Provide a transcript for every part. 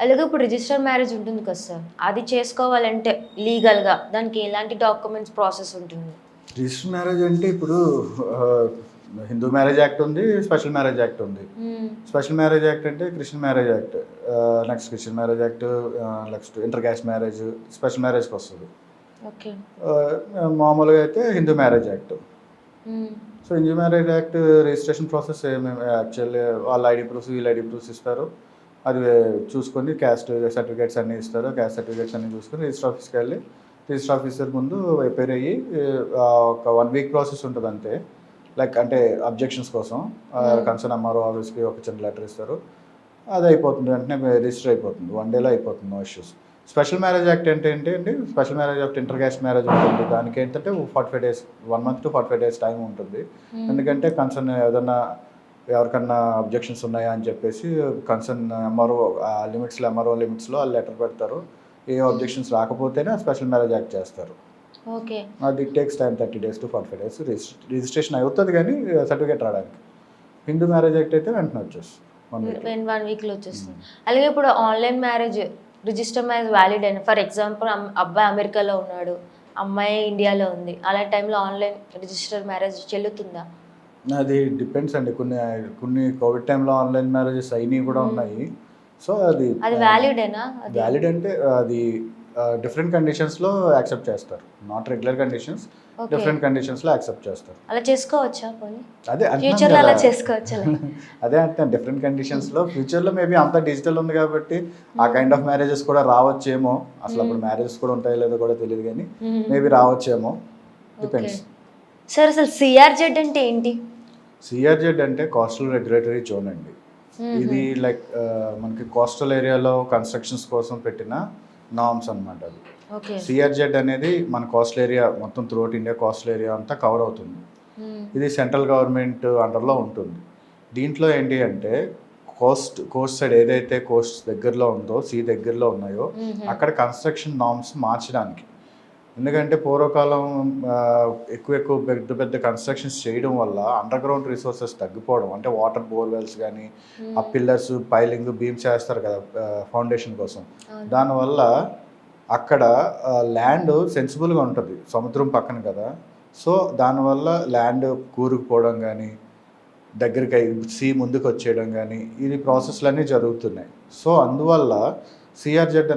అలాగే ఇప్పుడు register marriage ఉంటుంది కదా సార్, అది చేసుకోవాలంటే లీగల్గా దానికి ఎలాంటి డాక్యుమెంట్స్ ప్రాసెస్ ఉంటుంది? రిజిస్టర్ మ్యారేజ్ అంటే ఇప్పుడు హిందూ మ్యారేజ్ యాక్ట్ ఉంది, స్పెషల్ మ్యారేజ్ యాక్ట్ ఉంది. స్పెషల్ మ్యారేజ్ యాక్ట్ అంటే Christian marriage act, next Christian marriage act, next inter caste marriage special మ్యారేజ్కి వస్తుంది. ఓకే. మామూలుగా అయితే Hindu marriage act. So Hindu marriage act registration process actually వాళ్ళ ఐడి ప్రూఫ్స్ వీళ్ళ ID proofs ఇస్తారు. అది చూసుకొని క్యాస్ట్ సర్టిఫికేట్స్ అన్నీ ఇస్తారు. క్యాస్ట్ సర్టిఫికేట్స్ అన్నీ చూసుకొని రిజిస్టర్ ఆఫీస్కి వెళ్ళి రిజిస్టర్ ఆఫీసర్ ముందు అపేర్ అయ్యి ఒక 1 వీక్ ప్రాసెస్ ఉంటుంది అంతే. లైక్ అంటే అబ్జెక్షన్స్ కోసం కన్సర్న్ ఎంఆర్ఓ ఆఫీస్కి ఒక చిన్న లెటర్ ఇస్తారు. అది అయిపోతుంది, వెంటనే రిజిస్టర్ అయిపోతుంది, 1 డేలో అయిపోతుంది, no issues. Special marriage act ఏంటంటే అండి, special marriage act inter caste marriage ఉంటుంది. దానికి ఏంటంటే 45 days 1 month to 45 days time ఉంటుంది. ఎందుకంటే కన్సర్న్ ఏదన్నా ఎవరికన్నా అబ్జెక్షన్స్ ఉన్నాయా అని చెప్పేసి కన్సర్న్ ఎంఆర్ఓ ఎంఆర్ఓ లిమిట్స్లో వాళ్ళు లెటర్ పెడతారు. ఏ అబ్జెక్షన్స్ రాకపోతేనే స్పెషల్ మ్యారేజ్ యాక్ట్ చేస్తారు. ఓకే. అది takes time 30 days to 45 days registration అవుతుంది, కానీ సర్టిఫికేట్ రావడానికి. హిందూ మ్యారేజ్ యాక్ట్ అయితే వెంటనే వచ్చేస్తుంది, 1 వీక్లో వచ్చేస్తుంది. అలాగే ఇప్పుడు online marriage register marriage valid అయినా, ఫర్ ఎగ్జాంపుల్ అబ్బాయి అమెరికాలో ఉన్నాడు, అమ్మాయి ఇండియాలో ఉంది, అలాంటి టైంలో ఆన్లైన్ రిజిస్టర్ మ్యారేజ్ చెల్లుతుందా? అది డిపెండ్స్ అండి. కొన్ని కోవిడ్ టైంలో ఆన్లైన్ మ్యారేజెస్ అయినవి కూడా ఉన్నాయి. సో అది వ్యాలిడేనా? వ్యాలిడ్ అంటే అది డిఫరెంట్ కండిషన్స్లో యాక్సెప్ట్ చేస్తారు. నాట్ రెగ్యులర్ కండిషన్స్, డిఫరెంట్ కండిషన్స్లో యాక్సెప్ట్ చేస్తారు. అలా చేసుకోవచ్చా? అదే ఫ్యూచర్లో అలా చేసుకోవచ్చా? అదే అంటే డిఫరెంట్ కండిషన్స్లో ఫ్యూచర్లో మేబీ అంత డిజిటల్ ఉంది కాబట్టి ఆ కైండ్ ఆఫ్ మ్యారేజెస్ కూడా రావచ్చేమో. అసలు అప్పుడు మ్యారేజెస్ కూడా ఉంటాయో లేదో కూడా తెలియదు, కానీ మేబీ రావచ్చేమో, డిపెండ్స్. సార్ అసలు సిఆర్జెడ్ అంటే ఏంటి? సిఆర్జెడ్ అంటే కోస్టల్ రెగ్యులేటరీ జోన్ అండి. ఇది లైక్ మనకి కోస్టల్ ఏరియాలో కన్స్ట్రక్షన్స్ కోసం పెట్టిన నార్మ్స్ అనమాట. అది సిఆర్జెడ్ అనేది మన కోస్టల్ ఏరియా మొత్తం త్రూఅవుట్ ఇండియా కోస్టల్ ఏరియా అంతా కవర్ అవుతుంది. ఇది సెంట్రల్ గవర్నమెంట్ అండర్లో ఉంటుంది. దీంట్లో ఏంటి అంటే కోస్ట్ సైడ్ ఏదైతే కోస్ట్ దగ్గరలో ఉందో, సీ దగ్గరలో ఉన్నాయో అక్కడ కన్స్ట్రక్షన్ నార్మ్స్ మార్చడానికి. ఎందుకంటే పూర్వకాలం ఎక్కువ పెద్ద కన్స్ట్రక్షన్స్ చేయడం వల్ల అండర్ గ్రౌండ్ రిసోర్సెస్ తగ్గిపోవడం, అంటే వాటర్ బోర్వెల్స్ కానీ ఆ పిల్లర్స్ పైలింగ్ బీమ్స్ చేస్తారు కదా ఫౌండేషన్ కోసం, దానివల్ల అక్కడ ల్యాండ్ సెన్సిబుల్గా ఉంటుంది, సముద్రం పక్కన కదా. సో దానివల్ల ల్యాండ్ కూరుకుపోవడం కానీ, దగ్గరికి సీ ముందుకు వచ్చేయడం కానీ, ఇది ప్రాసెస్లన్నీ జరుగుతున్నాయి. సో అందువల్ల సిఆర్జెడ్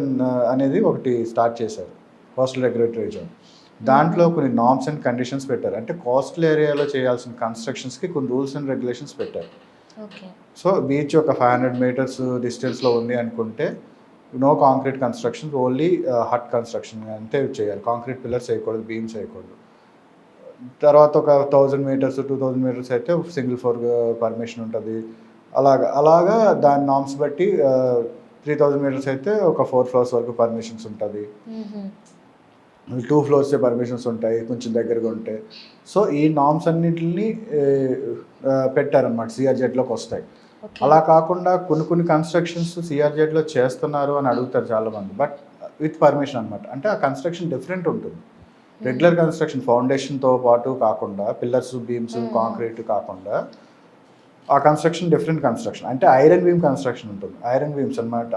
అనేది ఒకటి స్టార్ట్ చేశారు, కోస్టల్ రెగ్యులేటరీ జోన్. దాంట్లో కొన్ని నార్మ్స్ అండ్ కండిషన్స్ పెట్టారు. అంటే కోస్టల్ ఏరియాలో చేయాల్సిన కన్స్ట్రక్షన్స్కి కొన్ని రూల్స్ అండ్ రెగ్యులేషన్స్ పెట్టారు. సో బీచ్ ఒక 500 meters డిస్టెన్స్లో ఉంది అనుకుంటే no concrete construction, only hut construction అంతే చేయాలి. కాంక్రీట్ పిల్లర్స్ వేయకూడదు, బీమ్స్ వేయకూడదు. తర్వాత ఒక 1000 meters 2000 meters అయితే సింగిల్ ఫ్లోర్ పర్మిషన్ ఉంటుంది. అలాగా దాని నార్మ్స్ బట్టి 3000 meters అయితే ఒక 4 floors వరకు పర్మిషన్స్ ఉంటుంది. 2 floors పర్మిషన్స్ ఉంటాయి కొంచెం దగ్గరగా ఉంటే. సో ఈ నార్మ్స్ అన్నింటిని పెట్టారనమాట, సిఆర్జెడ్లోకి వస్తాయి. అలా కాకుండా కొన్ని కన్స్ట్రక్షన్స్ సిఆర్జెడ్లో చేస్తున్నారు అని అడుగుతారు చాలామంది, బట్ విత్ పర్మిషన్ అనమాట. అంటే ఆ కన్స్ట్రక్షన్ డిఫరెంట్ ఉంటుంది. రెగ్యులర్ కన్స్ట్రక్షన్ ఫౌండేషన్తో పాటు కాకుండా, పిల్లర్స్ బీమ్స్ కాంక్రీట్ కాకుండా ఆ కన్స్ట్రక్షన్ డిఫరెంట్ కన్స్ట్రక్షన్, అంటే ఐరన్ బీమ్ కన్స్ట్రక్షన్ ఉంటుంది. ఐరన్ బీమ్స్ అనమాట.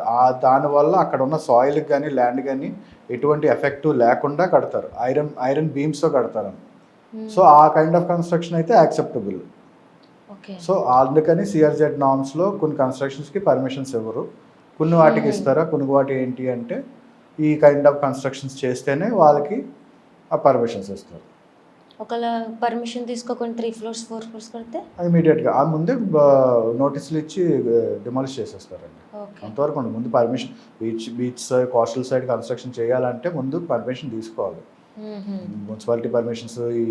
దానివల్ల అక్కడ ఉన్న సాయిల్కి కానీ ల్యాండ్ కానీ ఎటువంటి ఎఫెక్ట్ లేకుండా కడతారు, ఐరన్ బీమ్స్తో కడతారు. సో ఆ కైండ్ ఆఫ్ కన్స్ట్రక్షన్ అయితే యాక్సెప్టబుల్. సో అందుకని సిఆర్జెడ్ నార్మ్స్లో కొన్ని కన్స్ట్రక్షన్స్కి పర్మిషన్స్ ఇవ్వరు, కొన్ని వాటికి ఇస్తారా. కొన్ని వాటి ఏంటి అంటే ఈ కైండ్ ఆఫ్ కన్స్ట్రక్షన్స్ చేస్తేనే వాళ్ళకి ఆ పర్మిషన్స్ ఇస్తారు. ఒకవేళ పర్మిషన్ తీసుకోకుండా 3 floors 4 floors కడితే ఇమీడియట్గా ఆ ముందే నోటీసులు ఇచ్చి డిమాలిష్ చేసేస్తారండి. అంతవరకు ముందు permission beach side coastal side construction చేయాలంటే ముందు పర్మిషన్ తీసుకోవాలి. మున్సిపాలిటీ పర్మిషన్స్, ఈ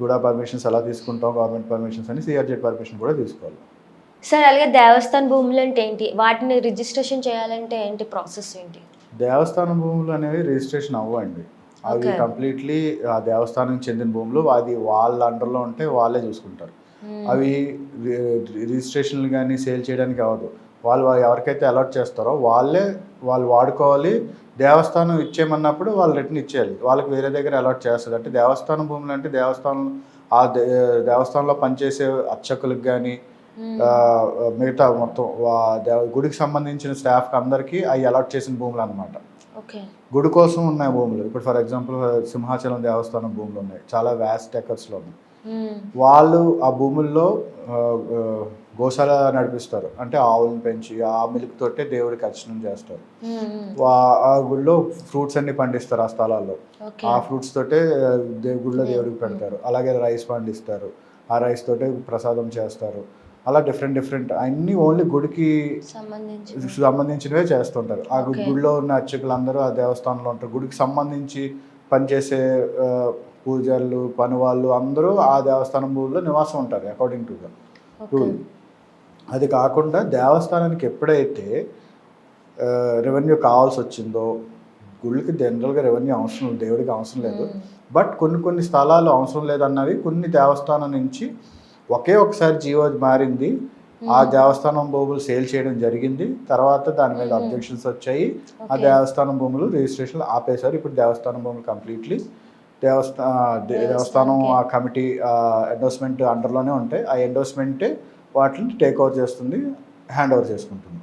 కూడా పర్మిషన్స్ ఎలా తీసుకుంటాం, గవర్నమెంట్ పర్మిషన్స్ అని సిఆర్జెడ్ పర్మిషన్ కూడా తీసుకోవాలి. సార్ అలాగే దేవస్థాన భూములు అంటే ఏంటి, వాటిని రిజిస్ట్రేషన్ చేయాలంటే ఏంటి ప్రాసెస్ ఏంటి? దేవస్థానం భూములు అనేవి రిజిస్ట్రేషన్ అవ్వండి. అవి కంప్లీట్లీ ఆ దేవస్థానం చెందిన భూములు, అది వాళ్ళ అండర్లో ఉంటే వాళ్ళే చూసుకుంటారు. అవి రిజిస్ట్రేషన్లు కానీ సేల్ చేయడానికి అవ్వదు. వాళ్ళు ఎవరికైతే అలాట్ చేస్తారో వాళ్ళు వాడుకోవాలి. దేవస్థానం ఇచ్చేయమన్నప్పుడు వాళ్ళు రిటర్న్ ఇచ్చేయాలి. వాళ్ళకి వేరే దగ్గర అలాట్ చేస్తుంది. అంటే దేవస్థానం భూములు అంటే దేవస్థానంలో పనిచేసే అర్చకులకు కానీ మిగతా మొత్తం గుడికి సంబంధించిన స్టాఫ్కి అందరికీ అవి అలాట్ చేసిన భూములు అనమాట. ఓకే. గుడి కోసం ఉన్న భూములు. ఇప్పుడు ఫర్ ఎగ్జాంపుల్ సింహాచలం దేవస్థానం భూములు ఉన్నాయి, చాలా వ్యాస్ట్ ఎకర్స్లో ఉన్నాయి. వాళ్ళు ఆ భూముల్లో గోశాల నడిపిస్తారు, అంటే ఆవులను పెంచి ఆ మిల్క్ తోటే దేవుడికి అర్చన చేస్తారు. ఆ గుడిలో ఫ్రూట్స్ అన్ని పండిస్తారు ఆ స్థలాల్లో, ఆ ఫ్రూట్స్ తోటే గుడిలో దేవుడికి పెడతారు. అలాగే రైస్ పండిస్తారు, ఆ రైస్ తోటే ప్రసాదం చేస్తారు. అలా డిఫరెంట్ అన్నీ ఓన్లీ గుడికి సంబంధించినవే చేస్తుంటారు. ఆ గుడిలో ఉన్న అర్చకులందరూ ఆ దేవస్థానంలో ఉంటారు. గుడికి సంబంధించి పనిచేసే పూజలు పని వాళ్ళు అందరూ ఆ దేవస్థానం భూమిలో నివాసం ఉంటారు అకార్డింగ్ టు ద రూల్. అది కాకుండా దేవస్థానానికి ఎప్పుడైతే రెవెన్యూ కావాల్సి వచ్చిందో, గుళ్ళకి జనరల్గా రెవెన్యూ అవసరం లేదు, దేవుడికి అవసరం లేదు, బట్ కొన్ని స్థలాలు అవసరం లేదన్నవి కొన్ని దేవస్థానం నుంచి ఒకే ఒకసారి జీవో మారింది. ఆ దేవస్థానం భూములు సేల్ చేయడం జరిగింది. తర్వాత దాని మీద అబ్జెక్షన్స్ వచ్చాయి. ఆ దేవస్థానం భూములు రిజిస్ట్రేషన్ ఆపేశారు. ఇప్పుడు దేవస్థానం భూములు కంప్లీట్లీ దేవస్థానం ఆ కమిటీ ఎండోర్స్మెంట్ అండర్లోనే ఉంటాయి. ఆ ఎండోర్స్మెంటే వాటిని టేక్ ఓవర్ చేస్తుంది, హ్యాండ్ ఓవర్ చేసుకుంటుంది.